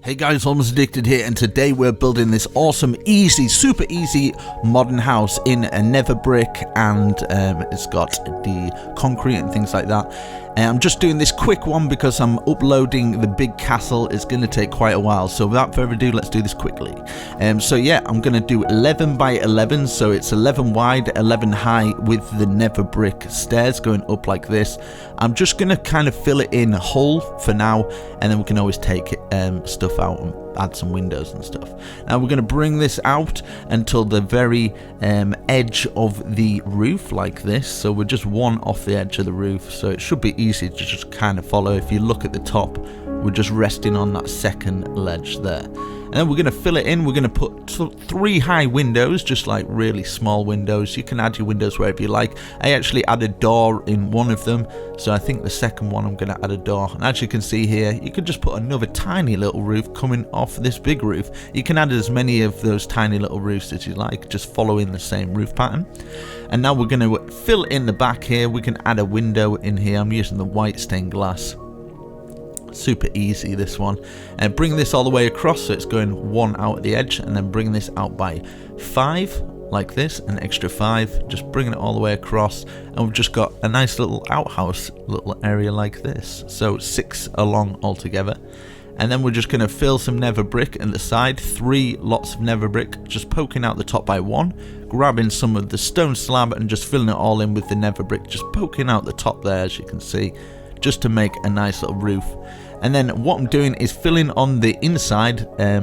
Hey guys, Almost Addicted here, and today we're building this awesome, easy, super easy modern house in a nether brick, and it's got the concrete and things like that. I'm just doing this quick one because I'm uploading the big castle. It's going to take quite a while, so without further ado, let's do this quickly. So yeah, I'm going to do 11 by 11, so it's 11 wide, 11 high, with the nether brick stairs going up like this. I'm just going to kind of fill it in whole for now, and then we can always take stuff out and add some windows and stuff. Now we're going to bring this out until the very edge of the roof like this, so we're just one off the edge of the roof, so it should be easy to just kind of follow. If you look at the top, we're just resting on that second ledge there, and then we're going to fill it in. We're going to put 3 high windows, just like really small windows. You can add your windows wherever you like. I actually added a door in one of them, so I think the second one I'm going to add a door. And as you can see here, you could just put another tiny little roof coming off this big roof. You can add as many of those tiny little roofs as you like, just following the same roof pattern. And now we're going to fill in the back here. We can add a window in here. I'm using the white stained glass. Super easy, this one. And bring this all the way across, so it's going 1 out at the edge, and then bring this out by 5 like this, an extra 5, just bringing it all the way across, and we've just got a nice little outhouse little area like this, so 6 along altogether. And then we're just going to fill some nether brick in the side, 3 lots of nether brick, just poking out the top by 1, grabbing some of the stone slab and just filling it all in with the nether brick, just poking out the top there, as you can see, just to make a nice little roof. And then what I'm doing is filling on the inside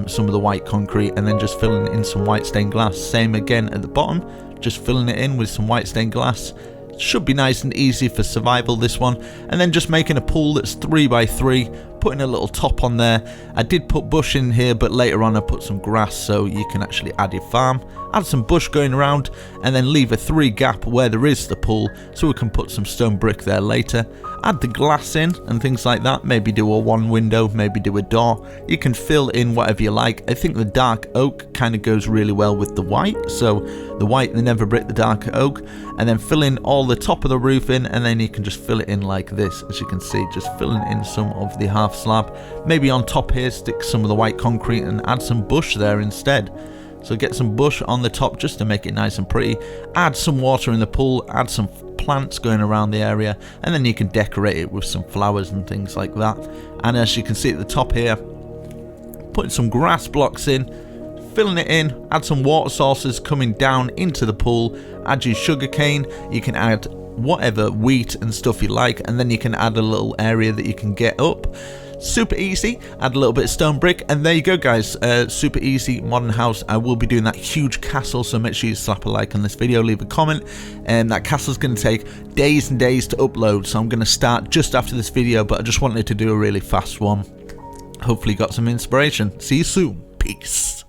some of the white concrete, and then just filling in some white stained glass. Same again at the bottom, just filling it in with some white stained glass. Should be nice and easy for survival, this one. And then just making a pool that's 3 by 3, putting a little top on there. I did put bush in here, but later on I put some grass, so you can actually add your farm, add some bush going around, and then leave a 3 gap where there is the pool, so we can put some stone brick there later. Add the glass in and things like that. Maybe do a 1 window, maybe do a door. You can fill in whatever you like. I think the dark oak kind of goes really well with the white, so the white, the nether brick, the dark oak, and then fill in all the top of the roof in, and then you can just fill it in like this, as you can see, just filling in some of the half slab. Maybe on top here stick some of the white concrete and add some bush there instead. So get some bush on the top just to make it nice and pretty. Add some water in the pool, add some plants going around the area, and then you can decorate it with some flowers and things like that. And as you can see at the top here, putting some grass blocks in, filling it in, add some water sources coming down into the pool, add your sugar cane, you can add whatever wheat and stuff you like, and then you can add a little area that you can get up. Super easy. Add a little bit of stone brick, and there you go, guys. Super easy modern house. I will be doing that huge castle, so make sure you slap a like on this video, leave a comment, and that castle's going to take days and days to upload, so I'm going to start just after this video, but I just wanted to do a really fast one. Hopefully got some inspiration. See you soon. Peace.